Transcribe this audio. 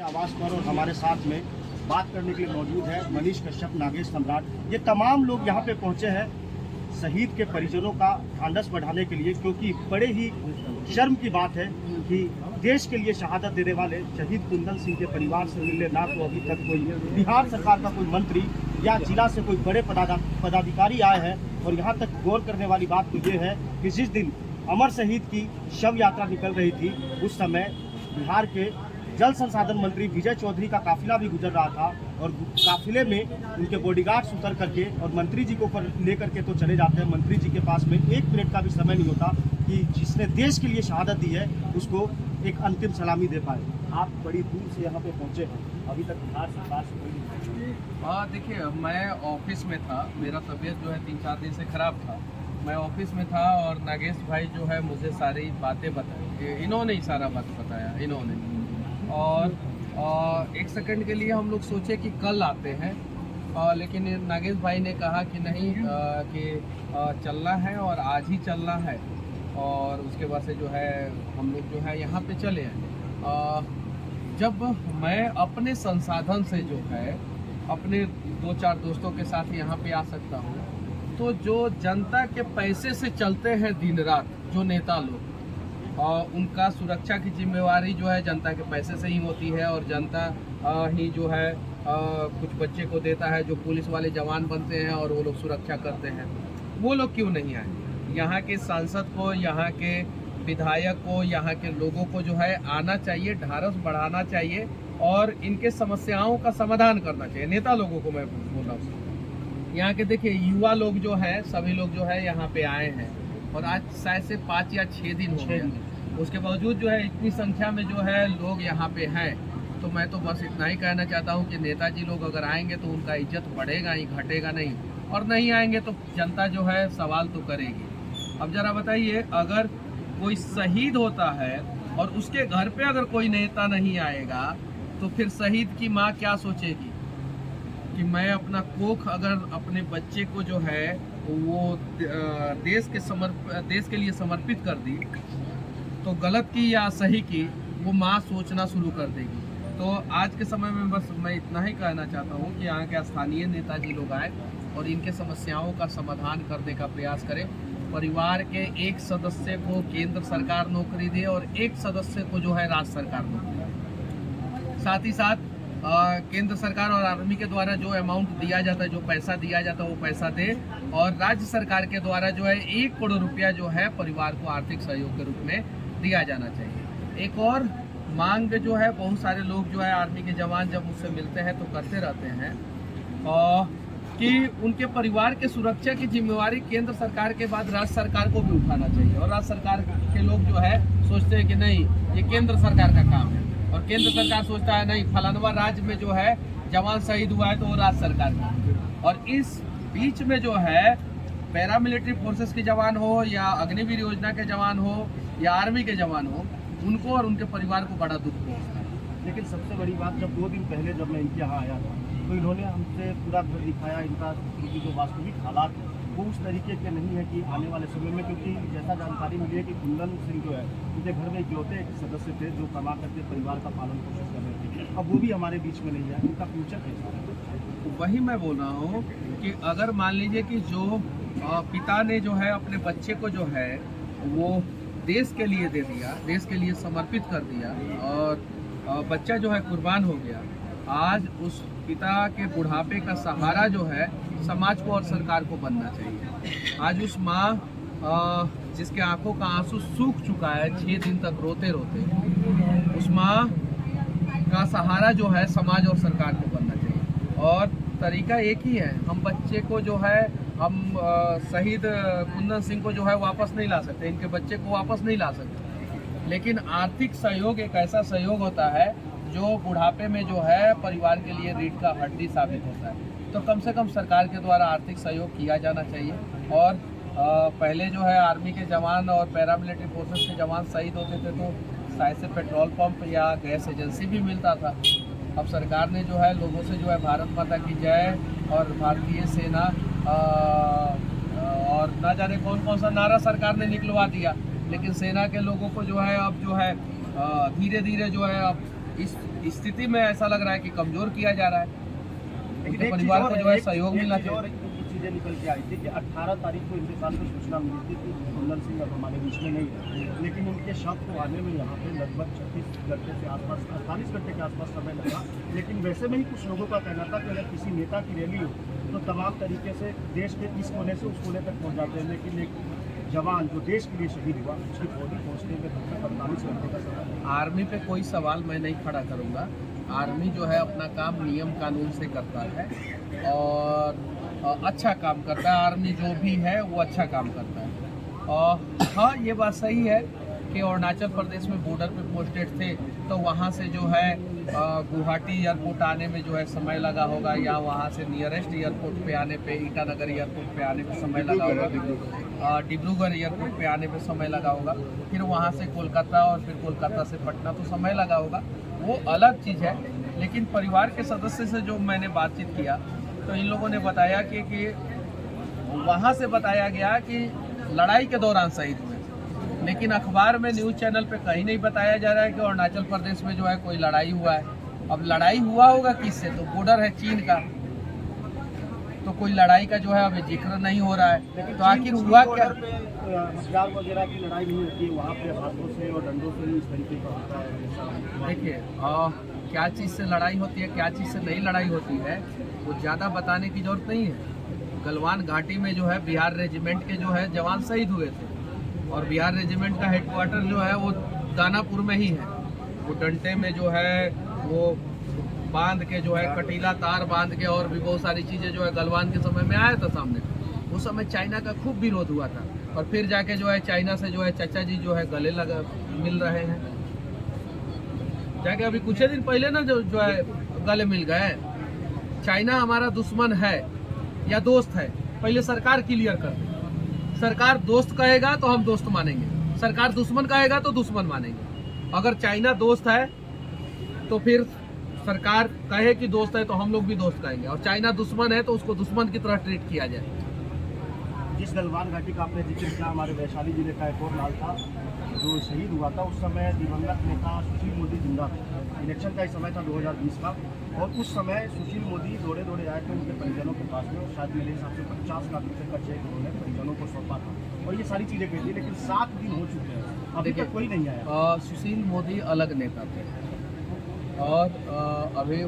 आवास पर और हमारे साथ में बात करने के लिए मौजूद है मनीष कश्यप, नागेश सम्राट। ये तमाम लोग यहाँ पे पहुँचे हैं शहीद के परिजनों का ढांढस बढ़ाने के लिए, क्योंकि बड़े ही शर्म की बात है कि देश के लिए शहादत देने वाले शहीद कुंदन सिंह के परिवार से मिलने ना तो अभी तक कोई बिहार सरकार का कोई मंत्री या जिला से कोई बड़े पदाधिकारी आए हैं। और यहाँ तक गौर करने वाली बात तो ये है कि जिस दिन अमर शहीद की शव यात्रा निकल रही थी उस समय बिहार के जल संसाधन मंत्री विजय चौधरी का काफिला भी गुजर रहा था और काफिले में उनके बॉडीगार्ड्स उतर करके और मंत्री जी को ऊपर लेकर के तो चले जाते हैं। मंत्री जी के पास में 1 मिनट का भी समय नहीं होता कि जिसने देश के लिए शहादत दी है उसको एक अंतिम सलामी दे पाए। आप बड़ी दूर से यहाँ पे पहुँचे हैं, अभी तक बिहार सरकार से कोई नहीं। देखिए, मैं ऑफिस में था, मेरा तबीयत जो है 3-4 दिन से ख़राब था। मैं ऑफिस में था और नागेश भाई जो है मुझे सारी बातें बताई, इन्होंने ही सारा बात बताया इन्होंने। और 1 सेकंड के लिए हम लोग सोचे कि कल आते हैं, लेकिन नागेश भाई ने कहा कि नहीं, कि चलना है और आज ही चलना है। और उसके बाद से जो है हम लोग जो है यहाँ पे चले आए। जब मैं अपने संसाधन से जो है अपने 2-4 दोस्तों के साथ यहाँ पे आ सकता हूँ, तो जो जनता के पैसे से चलते हैं दिन रात जो नेता लोग, उनका सुरक्षा की जिम्मेवारी जो है जनता के पैसे से ही होती है। और जनता ही जो है कुछ बच्चे को देता है जो पुलिस वाले जवान बनते हैं और वो लोग सुरक्षा करते हैं। वो लोग क्यों नहीं आए? यहाँ के सांसद को, यहाँ के विधायक को, यहाँ के लोगों को जो है आना चाहिए, ढाढ़स बढ़ाना चाहिए और इनके समस्याओं का समाधान करना चाहिए। नेता लोगों को मैं बोल रहा हूँ। यहाँ के देखिए युवा लोग जो है, सभी लोग जो है यहाँ पे आए हैं और आज शायद से 5 या 6 दिन हो गए। उसके बावजूद जो है इतनी संख्या में जो है लोग यहाँ पे हैं, तो मैं तो बस इतना ही कहना चाहता हूँ कि नेताजी लोग अगर आएंगे तो उनका इज्जत बढ़ेगा ही, घटेगा नहीं। और नहीं आएंगे तो जनता जो है सवाल तो करेगी। अब जरा बताइए, अगर कोई शहीद होता है और उसके घर पे अगर कोई नेता नहीं आएगा तो फिर शहीद की माँ क्या सोचेगी कि मैं अपना कोख अगर अपने बच्चे को जो है वो देश के लिए समर्पित कर दी, तो गलत की या सही की वो माँ सोचना शुरू कर देगी। तो आज के समय में बस मैं इतना ही कहना चाहता हूँ कि यहाँ के स्थानीय नेताजी लोग आए और इनके समस्याओं का समाधान करने का प्रयास करें। परिवार के एक सदस्य को केंद्र सरकार नौकरी दे और एक सदस्य को जो है राज्य सरकार नौकरी दे। साथ ही साथ केंद्र सरकार और आर्मी के द्वारा जो अमाउंट दिया जाता है, जो पैसा दिया जाता है, वो पैसा दे। और राज्य सरकार के द्वारा जो है 1 करोड़ रुपया जो है परिवार को आर्थिक सहयोग के रूप में दिया जाना चाहिए। एक और मांग जो है, बहुत सारे लोग जो है आर्मी के जवान जब मुझसे मिलते हैं तो करते रहते हैं कि उनके परिवार के सुरक्षा की जिम्मेवारी केंद्र सरकार के बाद राज्य सरकार को भी उठाना चाहिए। और राज्य सरकार के लोग जो है सोचते हैं कि नहीं, ये केंद्र सरकार का काम है। और केंद्र सरकार सोचता है नहीं, फलानवा राज्य में जो है जवान शहीद हुआ है तो वो राज्य सरकार का। और इस बीच में जो है पैरामिलिट्री फोर्सेस के जवान हो या अग्निवीर योजना के जवान हो या आर्मी के जवान हो, उनको और उनके परिवार को बड़ा दुख पहुंचता है। लेकिन सबसे बड़ी बात, जब 2 दिन पहले जब मैं इनके यहाँ आया था तो इन्होंने हमसे पूरा घर दिखाया। इनका जो वास्तविक हालात वो उस तरीके के नहीं है कि आने वाले समय में, क्योंकि जैसा जानकारी मिली है कि कुंदन सिंह जो है उनके घर में इकलौते एक सदस्य थे जो कमा करके परिवार का पालन पोषण कर रहे थे। अब वो भी हमारे बीच में नहीं है, उनका फ्यूचर कैसा है? तो वही मैं बोल रहा हूँ कि अगर मान लीजिए कि जो पिता ने जो है अपने बच्चे को जो है वो देश के लिए दे दिया, देश के लिए समर्पित कर दिया और बच्चा जो है कुर्बान हो गया, आज उस पिता के बुढ़ापे का सहारा जो है समाज को और सरकार को बनना चाहिए। आज उस माँ जिसके आंखों का आंसू सूख चुका है 6 दिन तक रोते रोते, उस माँ का सहारा जो है समाज और सरकार को बनना चाहिए। और तरीका एक ही है, हम बच्चे को जो है हम शहीद कुंदन सिंह को जो है वापस नहीं ला सकते, इनके बच्चे को वापस नहीं ला सकते। लेकिन आर्थिक सहयोग एक ऐसा सहयोग होता है जो बुढ़ापे में जो है परिवार के लिए रीढ़ का हड्डी साबित होता है। तो कम से कम सरकार के द्वारा आर्थिक सहयोग किया जाना चाहिए। और पहले जो है आर्मी के जवान और पैरामिलिट्री फोर्सेस के जवान शहीद होते थे तो शायद से पेट्रोल पंप या गैस एजेंसी भी मिलता था। अब सरकार ने जो है लोगों से जो है भारत माता की जय और भारतीय सेना और ना जाने कौन कौन सा नारा सरकार ने निकलवा दिया। लेकिन सेना के लोगों को जो है अब जो है धीरे धीरे जो है अब इस स्थिति में ऐसा लग रहा है कि कमजोर किया जा रहा है। लेकिन उनके एक परिवार चीज़ को और- जो है एक- सहयोग एक मिलना चीज़ और चाहिए। कुछ चीज़ें निकल के आई थी कि 18 तारीख को इनके साथ में सूचना मिली थी कि कुंदन सिंह अब हमारे बीच में नहीं है, लेकिन उनके शव को आने में यहाँ पे लगभग 36 घंटे से आसपास 48 घंटे के आसपास समय लगा। लेकिन वैसे में ही कुछ लोगों का कहना था कि अगर किसी नेता की रैली हो तो तमाम तरीके से देश के इस कोने से उस कोने तक पहुँच जाते हैं, लेकिन एक जवान जो देश के लिए शहीद हुआ उसकी बॉडी पहुँचने में तक 48 घंटे का समय लगा। आर्मी पे कोई सवाल मैं नहीं खड़ा करूंगा। आर्मी जो है अपना काम नियम कानून से करता है और अच्छा काम करता है। आर्मी जो भी है वो अच्छा काम करता है। और हाँ, ये बात सही है कि अरुणाचल प्रदेश में बॉर्डर पे पोस्टेड थे तो वहाँ से जो है गुवाहाटी एयरपोर्ट आने में जो है समय लगा होगा, या वहाँ से नियरेस्ट एयरपोर्ट पे आने पे ईटानगर एयरपोर्ट पे आने पे समय लगा होगा, डिब्रूगढ़ एयरपोर्ट पे आने पे समय लगा होगा, फिर वहाँ से कोलकाता और फिर कोलकाता से पटना तो समय लगा होगा, वो अलग चीज़ है। लेकिन परिवार के सदस्य से जो मैंने बातचीत किया तो इन लोगों ने बताया कि वहाँ से बताया गया कि लड़ाई के दौरान शहीद हुए, लेकिन अखबार में न्यूज़ चैनल पे कहीं नहीं बताया जा रहा है कि अरुणाचल प्रदेश में जो है कोई लड़ाई हुआ है। अब लड़ाई हुआ होगा किससे? तो बॉर्डर है चीन का, तो कोई लड़ाई का जो है अभी जिक्र नहीं हो रहा है। तो आखिर हुआ क्या? हथियार वगैरह की लड़ाई नहीं होती है वहाँ पे, हाथों से और डंडों से ही इस तरीके का होता है। देखिए क्या चीज़ से लड़ाई होती है, क्या चीज़ से नहीं लड़ाई होती है, वो ज़्यादा बताने की जरूरत नहीं है। गलवान घाटी में जो है बिहार रेजिमेंट के जो है जवान शहीद हुए थे, और बिहार रेजिमेंट का हेडक्वार्टर जो है वो दानापुर में ही है। वो डंटे में जो है वो बांध के जो है कटीला तार बांध के और भी बहुत सारी चीज़ें जो है गलवान के समय में आया था सामने। उस समय चाइना का खूब विरोध हुआ था, और फिर जाके जो है चाइना से जो है चाचा जी जो है गले लगा मिल रहे हैं, जाके अभी कुछ ही दिन पहले ना जो है गले मिल गए। चाइना हमारा दुश्मन है या दोस्त है, पहले सरकार क्लियर कर दे। सरकार दोस्त कहेगा तो हम दोस्त मानेंगे, सरकार दुश्मन कहेगा तो दुश्मन मानेंगे। अगर चाइना दोस्त है तो फिर सरकार कहे कि दोस्त है तो हम लोग भी दोस्त कहेंगे, और चाइना दुश्मन है तो उसको दुश्मन की तरह ट्रीट किया जाए। जिस गलवान घाटी का आपने जिक्र किया, हमारे वैशाली जिले का एक और लाल था जो शहीद हुआ था, उस समय दिवंगत नेता सुशील मोदी जिंदा थे। इलेक्शन का ही समय था 2020 का, और उस समय सुशील मोदी दौड़े दौड़े आए थे उनके परिजनों के पास में, और शायद मेरे हिसाब से 50 लाख रुपये का चेक उन्होंने परिजनों को सौंपा था, और ये सारी चीज़ें कही थी। लेकिन 7 दिन हो चुके हैं, अभी तक कोई नहीं आया। सुशील मोदी अलग नेता थे, और अभी